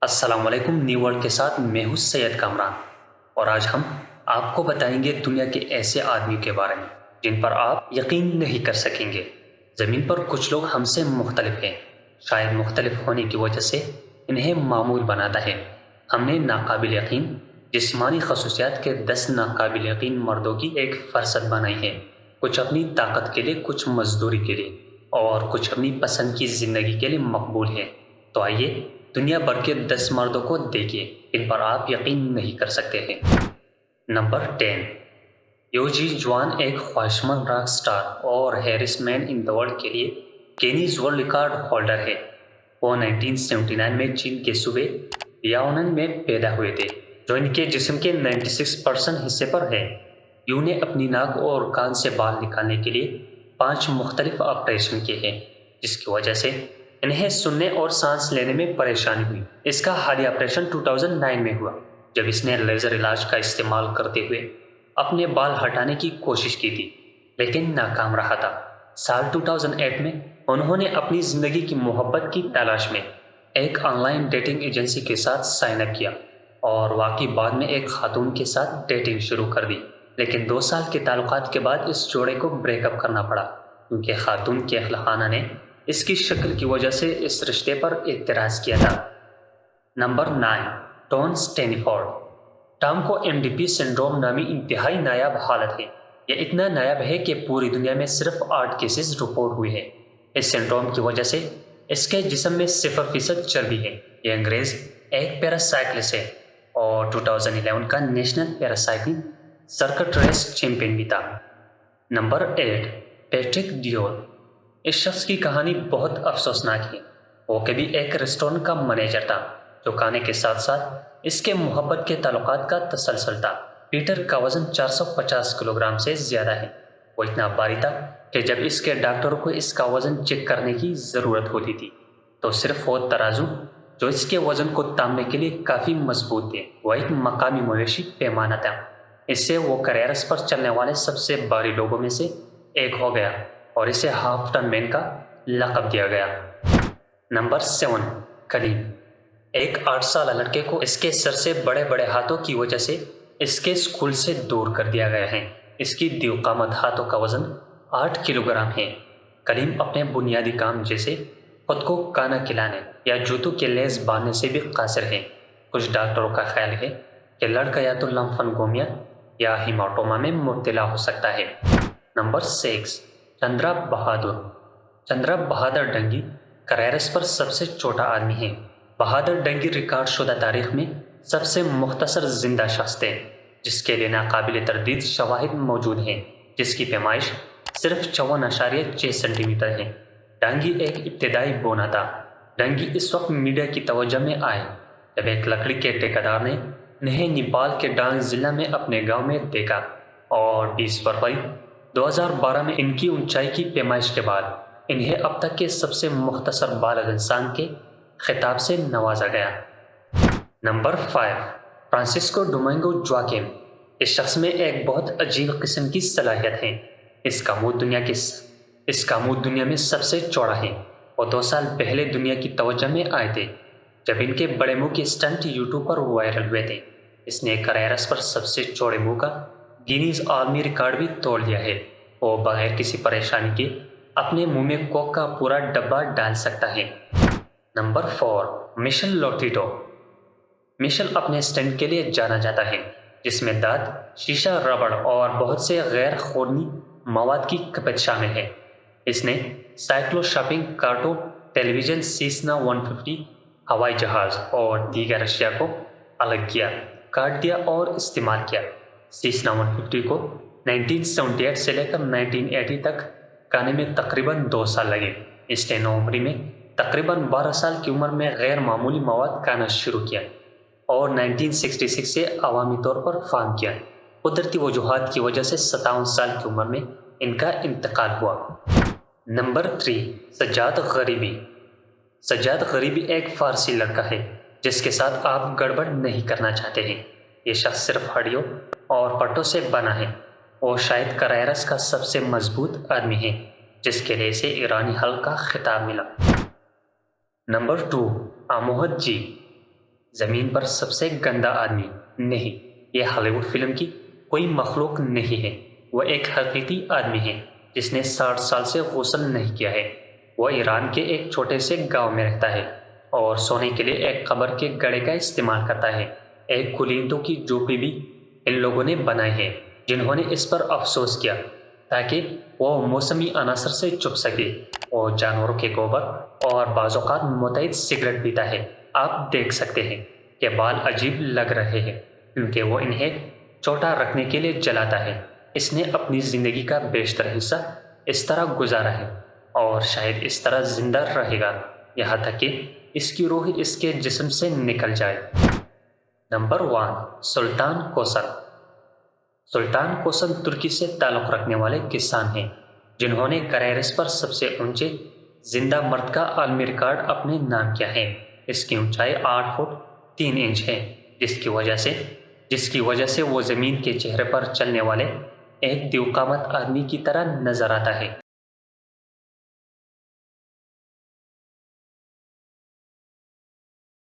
السلام علیکم، new world کے ساتھ میں ہوں سید کامران، اور آج ہم آپ کو بتائیں گے دنیا کے ایسے آدمیوں کے بارے میں جن پر آپ یقین نہیں کر سکیں گے۔ زمین پر کچھ لوگ ہم سے مختلف ہیں، شاید مختلف ہونے کی وجہ سے انہیں معمول بناتا ہے۔ ہم نے ناقابل یقین جسمانی خصوصیات کے 10 ناقابل یقین مردوں کی ایک فہرست بنائی ہے۔ کچھ اپنی طاقت کے لیے، کچھ مزدوری کے لیے، اور کچھ اپنی پسند کی زندگی کے لیے مقبول ہیں۔ تو آئیے دنیا بھر کے 10 مردوں کو دیکھیے ان پر آپ یقین نہیں کر سکتے ہیں۔ نمبر 10، یوجی جوان ایک خواہشمند راک سٹار اور hairiest man in the world کے لیے گینیز ورلڈ ریکارڈ ہولڈر ہے۔ وہ 1979 میں چین کے صوبے لیاونن میں پیدا ہوئے تھے، جو ان کے جسم کے 96% حصے پر ہے۔ یو نے اپنی ناک اور کان سے بال نکالنے کے لیے 5 مختلف آپریشن کیے ہیں، جس کی وجہ سے انہیں سننے اور سانس لینے میں پریشانی ہوئی۔ اس کا حالیہ آپریشن 2009 میں ہوا، جب اس نے لیزر علاج کا استعمال کرتے ہوئے اپنے بال ہٹانے کی کوشش کی تھی، لیکن ناکام رہا تھا۔ سال 2008 میں انہوں نے اپنی زندگی کی محبت کی تلاش میں ایک آن لائن ڈیٹنگ ایجنسی کے ساتھ سائن اپ کیا، اور واقعی بعد میں ایک خاتون کے ساتھ ڈیٹنگ شروع کر دی۔ لیکن 2 سال کے تعلقات کے بعد اس جوڑے کو بریک اپ کرنا پڑا، کیونکہ خاتون کے اہل خانہ نے اس کی شکل کی وجہ سے اس رشتے پر اعتراض کیا تھا۔ Number 9، Tom Staniford. ٹام کو MDP سنڈروم نامی انتہائی نایاب حالت ہے۔ یہ اتنا نایاب ہے کہ پوری دنیا میں صرف 8 کیسز رپورٹ ہوئے ہیں۔ اس سنڈروم کی وجہ سے اس کے جسم میں 0% چربی ہے۔ یہ انگریز ایک پیراسائکلسٹ ہے اور 2011 کا نیشنل پیراسائکلنگ سرکٹ ریس چیمپئن بھی تھا۔ Number 8، Patrick dual. اس شخص کی کہانی بہت افسوسناک ہے۔ وہ کبھی ایک ریسٹورنٹ کا مینیجر تھا، جو کھانے کے ساتھ ساتھ اس کے محبت کے تعلقات کا تسلسل تھا۔ پیٹر کا وزن 450 کلو گرام سے زیادہ ہے۔ وہ اتنا بھاری تھا کہ جب اس کے ڈاکٹروں کو اس کا وزن چیک کرنے کی ضرورت ہوتی تھی تو صرف وہ ترازو جو اس کے وزن کو تامنے کے لیے کافی مضبوط تھے، وہ ایک مقامی مویشی پیمانہ تھا۔ اس سے وہ کریرس پر چلنے والے سب سے بھاری لوگوں میں سے ایک ہو گیا اور اسے ہاف ٹن مین کا لقب دیا گیا۔ نمبر 7، کلیم۔ ایک 8 سالہ لڑکے کو اس کے سر سے بڑے بڑے ہاتھوں کی وجہ سے اس کے اسکول سے دور کر دیا گیا ہے۔ اس کی دیو قامت ہاتھوں کا وزن 8 کلو گرام ہے۔ کلیم اپنے بنیادی کام جیسے خود کو کھانا کھلانے یا جوتوں کے لیس باندھنے سے بھی قاصر ہے۔ کچھ ڈاکٹروں کا خیال ہے کہ لڑکا یا تو لمفنگومیا یا ہیماٹوما میں مبتلا ہو سکتا ہے۔ نمبر 6، چندرا بہادر۔ چندرا بہادر ڈنگی کریرس پر سب سے چھوٹا آدمی ہے۔ بہادر ڈنگی ریکارڈ شدہ تاریخ میں سب سے مختصر زندہ شخص تھے، جس کے لیے ناقابل تردید شواہد موجود ہیں، جس کی پیمائش صرف 54.6 سینٹی میٹر ہے۔ ڈانگی ایک ابتدائی بونا تھا۔ ڈنگی اس وقت میڈیا کی توجہ میں آئے جب ایک لکڑی کے ٹھیکیدار نے انہیں نیپال کے ڈانگ ضلع میں اپنے گاؤں میں دیکھا، اور 20 فروری 2012 میں ان کی اونچائی کی پیمائش کے بعد انہیں اب تک کے سب سے مختصر بالغ انسان کے خطاب سے نوازا گیا۔ Number 5، Francisco Domingo Joaquim. اس شخص میں ایک بہت عجیب قسم کی صلاحیت ہے۔ اس کا منہ دنیا میں سب سے چوڑا ہے۔ وہ 2 سال پہلے دنیا کی توجہ میں آئے تھے جب ان کے بڑے منہ کے سٹنٹ یوٹیوب پر وائرل ہوئے تھے۔ اس نے کریرس پر سب سے چوڑے منہ کا گینیز عالمی ریکارڈ بھی توڑ دیا ہے۔ وہ بغیر کسی پریشانی کے اپنے منہ میں کوک کا پورا ڈبہ ڈال سکتا ہے۔ Number 4، Michel Lotito. میشل اپنے سٹنٹ کے لیے جانا جاتا ہے، جس میں دانت، شیشہ، ربڑ اور بہت سے غیر خوردنی مواد کی کھپت شامل ہے۔ اس نے سائیکلو شاپنگ کارٹوں، ٹیلی ویژن، سیسنا 150، ہوائی جہاز اور دیگر اشیاء کو الگ کیا، کاٹ دیا اور استعمال کیا۔ سیسنا 150 کو 1978 سے لے کر 1980 تک کانے میں تقریباً 2 سال لگے۔ اس نے نوعمری میں تقریباً 12 سال کی عمر میں غیر معمولی مواد کھانا شروع کیا اور 1966 سے عوامی طور پر فام کیا۔ قدرتی وجوہات کی وجہ سے 57 سال کی عمر میں ان کا انتقال ہوا۔ نمبر 3، سجاد غریبی۔ سجاد غریبی ایک فارسی لڑکا ہے جس کے ساتھ آپ گڑبڑ نہیں کرنا چاہتے ہیں۔ یہ شخص صرف ہڈیوں اور پٹوں سے بنا ہے۔ وہ شاید کریرس کا سب سے مضبوط آدمی ہے، جس کے لیے اسے ایرانی حل کا خطاب ملا۔ نمبر 2، آموہت جی۔ زمین پر سب سے گندا آدمی نہیں، یہ ہالی ووڈ فلم کی کوئی مخلوق نہیں ہے، وہ ایک حقیقی آدمی ہے جس نے 60 سال سے غسل نہیں کیا ہے۔ وہ ایران کے ایک چھوٹے سے گاؤں میں رہتا ہے اور سونے کے لیے ایک قبر کے گڑھے کا استعمال کرتا ہے۔ ایک کلینتوں کی جھوپڑی بھی ان لوگوں نے بنائی ہے جنہوں نے اس پر افسوس کیا تاکہ وہ موسمی عناصر سے چھپ سکے۔ اور جانوروں کے گوبر اور بعض اوقات متعدد سگریٹ پیتا ہے۔ آپ دیکھ سکتے ہیں کہ بال عجیب لگ رہے ہیں کیونکہ وہ انہیں چھوٹا رکھنے کے لیے جلاتا ہے۔ اس نے اپنی زندگی کا بیشتر حصہ اس طرح گزارا ہے اور شاید اس طرح زندہ رہے گا یہاں تک کہ اس کی روح اس کے جسم سے نکل جائے۔ نمبر 1، سلطان کوسن۔ سلطان کوسن ترکی سے تعلق رکھنے والے کسان ہیں جنہوں نے کریرس پر سب سے اونچے زندہ مرد کا عالمی ریکارڈ اپنے نام کیا ہے۔ اس کی اونچائی 8 فٹ 3 انچ ہے، جس کی وجہ سے وہ زمین کے چہرے پر چلنے والے ایک دیوقامت آدمی کی طرح نظر آتا ہے۔